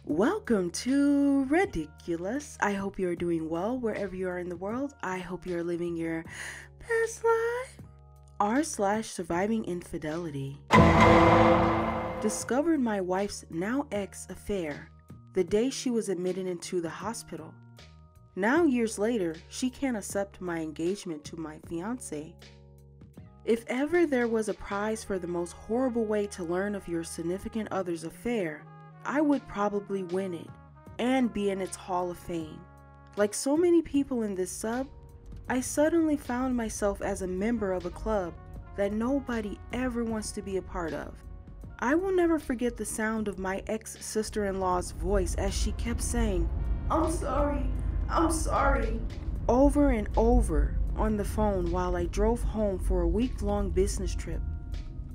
Welcome to Ridiculous. I hope you are doing well wherever you are in the world. I hope you are living your best life. r/surviving infidelity. Discovered my wife's now ex affair the day she was admitted into the hospital. Now years later, she can't accept my engagement to my fiance. If ever there was a prize for the most horrible way to learn of your significant other's affair, I would probably win it and be in its Hall of Fame. Like so many people in this sub, I suddenly found myself as a member of a club that nobody ever wants to be a part of. I will never forget the sound of my ex-sister-in-law's voice as she kept saying, I'm sorry, over and over on the phone while I drove home for a week-long business trip.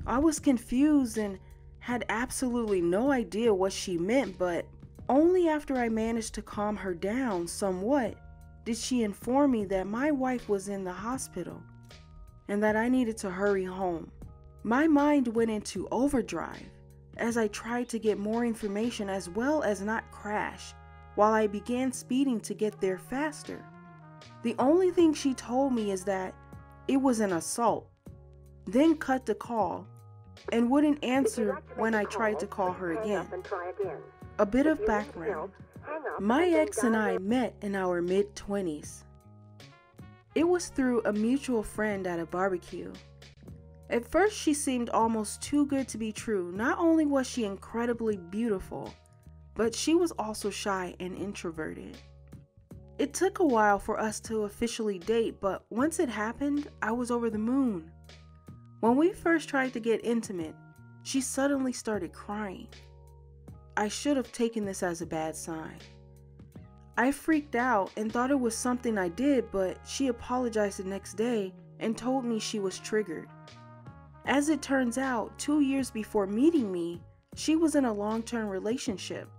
I was confused and had absolutely no idea what she meant, but only after I managed to calm her down somewhat did she inform me that my wife was in the hospital and that I needed to hurry home. My mind went into overdrive as I tried to get more information as well as not crash while I began speeding to get there faster. The only thing she told me is that it was an assault, then cut the call and wouldn't answer when I tried to call her again. A bit of background. My ex and I met in our mid-20s. It was through a mutual friend at a barbecue. At first, she seemed almost too good to be true. Not only was she incredibly beautiful, but she was also shy and introverted. It took a while for us to officially date, but once it happened, I was over the moon. When we first tried to get intimate, she suddenly started crying. I should have taken this as a bad sign. I freaked out and thought it was something I did, but she apologized the next day and told me she was triggered. As it turns out, 2 years before meeting me, she was in a long-term relationship.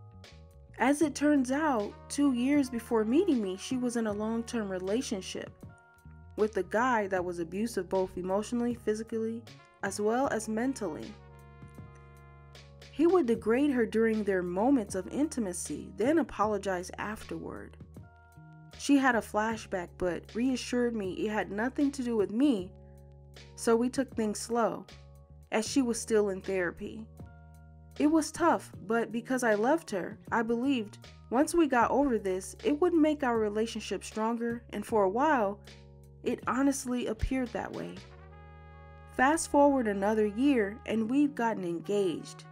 With a guy that was abusive both emotionally, physically, as well as mentally. He would degrade her during their moments of intimacy, then apologize afterward. She had a flashback but reassured me it had nothing to do with me, so we took things slow, as she was still in therapy. It was tough, but because I loved her, I believed once we got over this, it would make our relationship stronger, and for a while, it honestly appeared that way. Fast forward another year and we'd gotten engaged.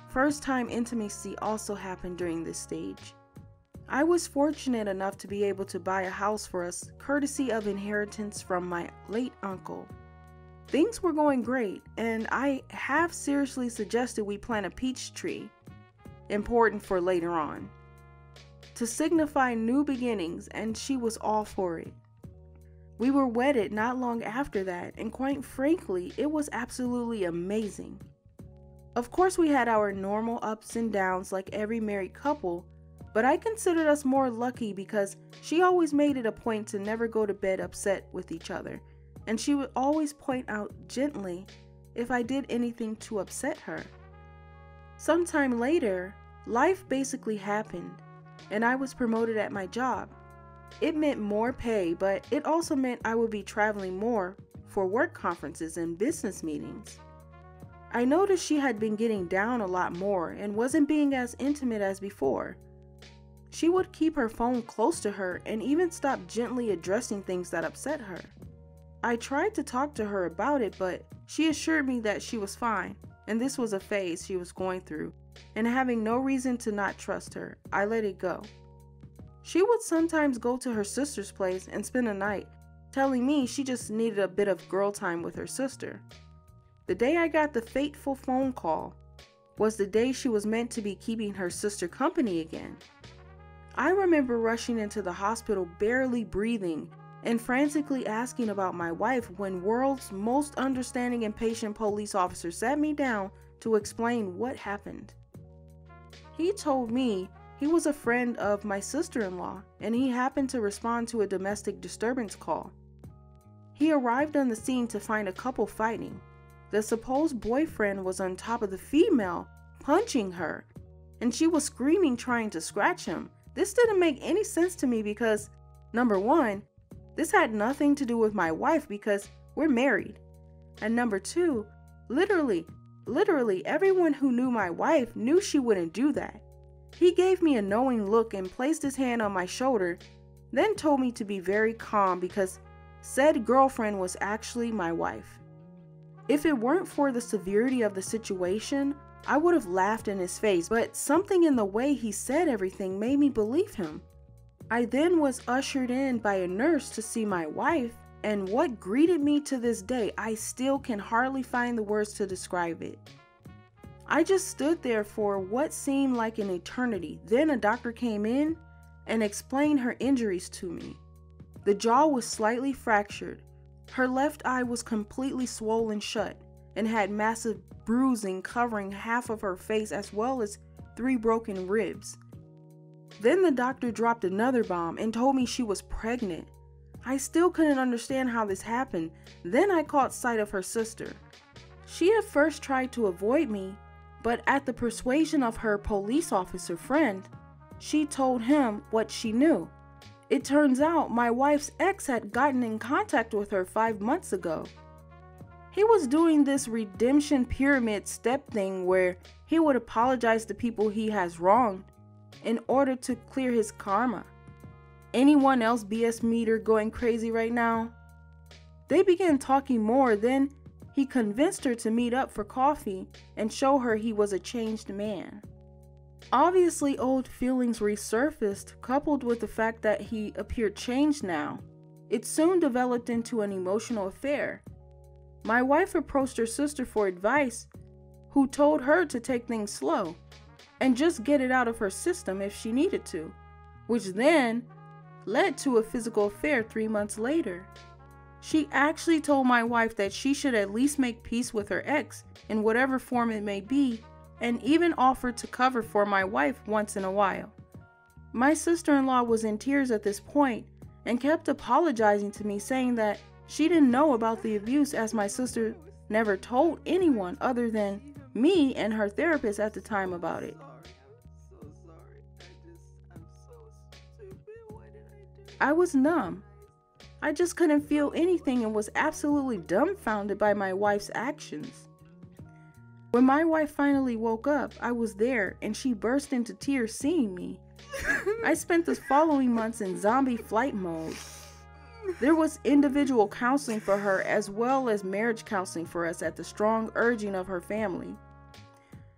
First time intimacy also happened during this stage. I was fortunate enough to be able to buy a house for us courtesy of inheritance from my late uncle. Things were going great and I have seriously suggested we plant a peach tree, important for later on, to signify new beginnings, and she was all for it. We were wedded not long after that, and quite frankly, it was absolutely amazing. Of course, we had our normal ups and downs like every married couple, but I considered us more lucky because she always made it a point to never go to bed upset with each other, and she would always point out gently if I did anything to upset her. Sometime later, life basically happened, and I was promoted at my job. It meant more pay, but it also meant I would be traveling more for work conferences and business meetings. I noticed she had been getting down a lot more and wasn't being as intimate as before. She would keep her phone close to her and even stop gently addressing things that upset her. I tried to talk to her about it, but she assured me that she was fine and this was a phase she was going through, and having no reason to not trust her, I let it go. She would sometimes go to her sister's place and spend a night, telling me she just needed a bit of girl time with her sister. The day I got the fateful phone call was the day she was meant to be keeping her sister company again. I remember rushing into the hospital barely breathing and frantically asking about my wife when world's most understanding and patient police officer sat me down to explain what happened. He told me he was a friend of my sister-in-law, and he happened to respond to a domestic disturbance call. He arrived on the scene to find a couple fighting. The supposed boyfriend was on top of the female, punching her, and she was screaming trying to scratch him. This didn't make any sense to me because, number one, this had nothing to do with my wife because we're married. And number two, literally everyone who knew my wife knew she wouldn't do that. He gave me a knowing look and placed his hand on my shoulder, then told me to be very calm because said girlfriend was actually my wife. If it weren't for the severity of the situation, I would have laughed in his face, but something in the way he said everything made me believe him. I then was ushered in by a nurse to see my wife, and what greeted me to this day, I still can hardly find the words to describe it. I just stood there for what seemed like an eternity. Then a doctor came in and explained her injuries to me. The jaw was slightly fractured. Her left eye was completely swollen shut and had massive bruising covering half of her face as well as 3 broken ribs. Then the doctor dropped another bomb and told me she was pregnant. I still couldn't understand how this happened. Then I caught sight of her sister. She at first tried to avoid me, but at the persuasion of her police officer friend, she told him what she knew. It turns out my wife's ex had gotten in contact with her 5 months ago. He was doing this redemption pyramid step thing where he would apologize to people he has wronged in order to clear his karma. Anyone else BS meter going crazy right now? They began talking more, then he convinced her to meet up for coffee and show her he was a changed man. Obviously, old feelings resurfaced, coupled with the fact that he appeared changed now. It soon developed into an emotional affair. My wife approached her sister for advice, who told her to take things slow and just get it out of her system if she needed to, which then led to a physical affair 3 months later. She actually told my wife that she should at least make peace with her ex in whatever form it may be, and even offered to cover for my wife once in a while. My sister-in-law was in tears at this point and kept apologizing to me, saying that she didn't know about the abuse as my sister never told anyone other than me and her therapist at the time about it. I was numb. I just couldn't feel anything and was absolutely dumbfounded by my wife's actions. When my wife finally woke up, I was there and she burst into tears seeing me. I spent the following months in zombie flight mode. There was individual counseling for her as well as marriage counseling for us at the strong urging of her family.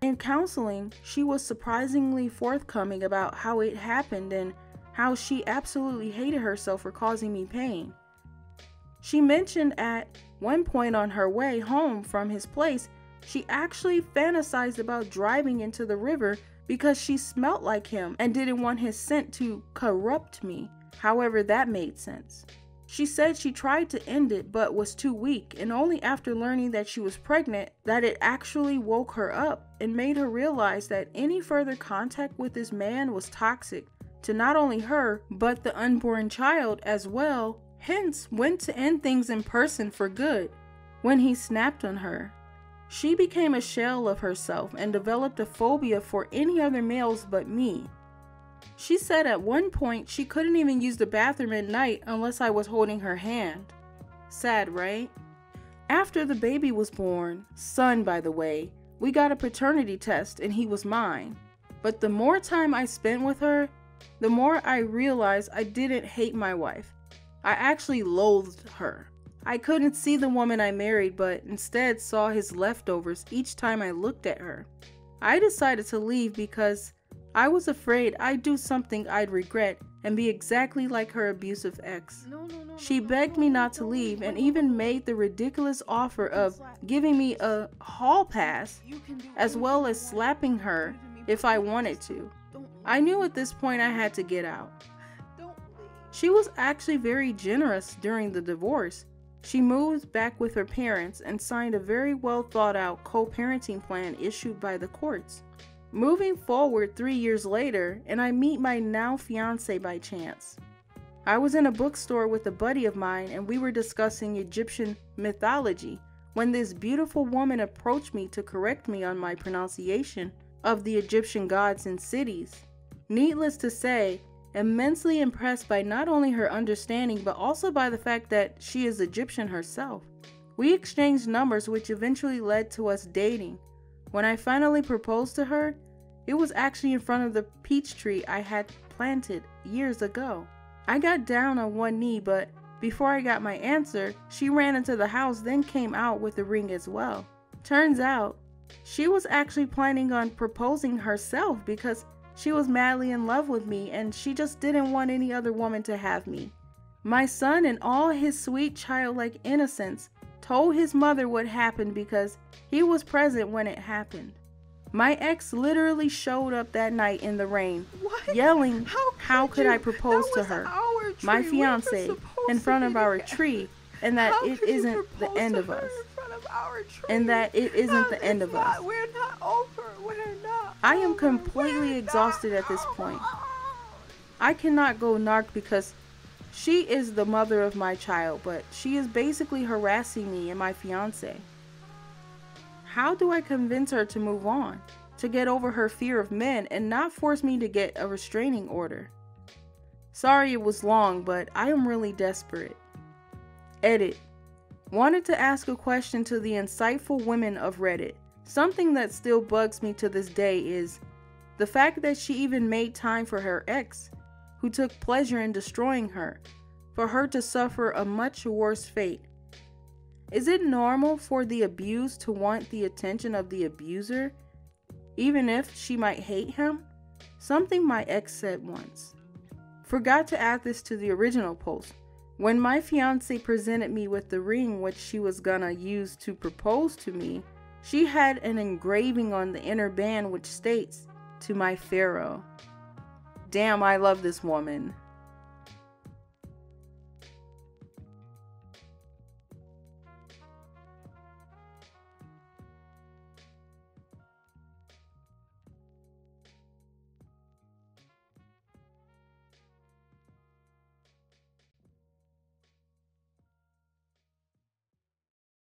In counseling, she was surprisingly forthcoming about how it happened and how she absolutely hated herself for causing me pain. She mentioned at one point on her way home from his place, she actually fantasized about driving into the river because she smelt like him and didn't want his scent to corrupt me. However, that made sense. She said she tried to end it but was too weak, and only after learning that she was pregnant that it actually woke her up and made her realize that any further contact with this man was toxic to not only her but the unborn child as well, hence went to end things in person for good when he snapped on her. She became a shell of herself and developed a phobia for any other males but me. She said at one point she couldn't even use the bathroom at night unless I was holding her hand. Sad, right? After the baby was born, son by the way, we got a paternity test and he was mine. But the more time I spent with her, the more I realized I didn't hate my wife. I actually loathed her. I couldn't see the woman I married, but instead saw his leftovers each time I looked at her. I decided to leave because I was afraid I'd do something I'd regret and be exactly like her abusive ex. She begged me not to leave and even made the ridiculous offer of giving me a hall pass as well as slapping her if I wanted to. I knew at this point I had to get out. She was actually very generous during the divorce. She moved back with her parents and signed a very well thought out co-parenting plan issued by the courts. Moving forward 3 years later, and I meet my now fiance by chance. I was in a bookstore with a buddy of mine and we were discussing Egyptian mythology when this beautiful woman approached me to correct me on my pronunciation of the Egyptian gods and cities. Needless to say, immensely impressed by not only her understanding but also by the fact that she is Egyptian herself. We exchanged numbers, which eventually led to us dating. When I finally proposed to her, it was actually in front of the peach tree I had planted years ago. I got down on one knee, but before I got my answer, she ran into the house, then came out with the ring as well. Turns out, she was actually planning on proposing herself because she was madly in love with me and she just didn't want any other woman to have me. My son, in all his sweet childlike innocence, told his mother what happened because he was present when it happened. My ex literally showed up that night in the rain, yelling, how could I propose to her, my fiance, in front of our tree, and that it isn't the end of us. And that it isn't the end of us. We're not over. We're not. I am completely exhausted at this point. I cannot go narc because she is the mother of my child, but she is basically harassing me and my fiance. How do I convince her to move on, to get over her fear of men and not force me to get a restraining order? Sorry it was long, but I am really desperate. Edit. Wanted to ask a question to the insightful women of Reddit. Something that still bugs me to this day is the fact that she even made time for her ex, who took pleasure in destroying her, for her to suffer a much worse fate. Is it normal for the abused to want the attention of the abuser, even if she might hate him? Something my ex said once. Forgot to add this to the original post. When my fiance presented me with the ring which she was gonna use to propose to me, she had an engraving on the inner band which states, "To my Pharaoh." Damn, I love this woman.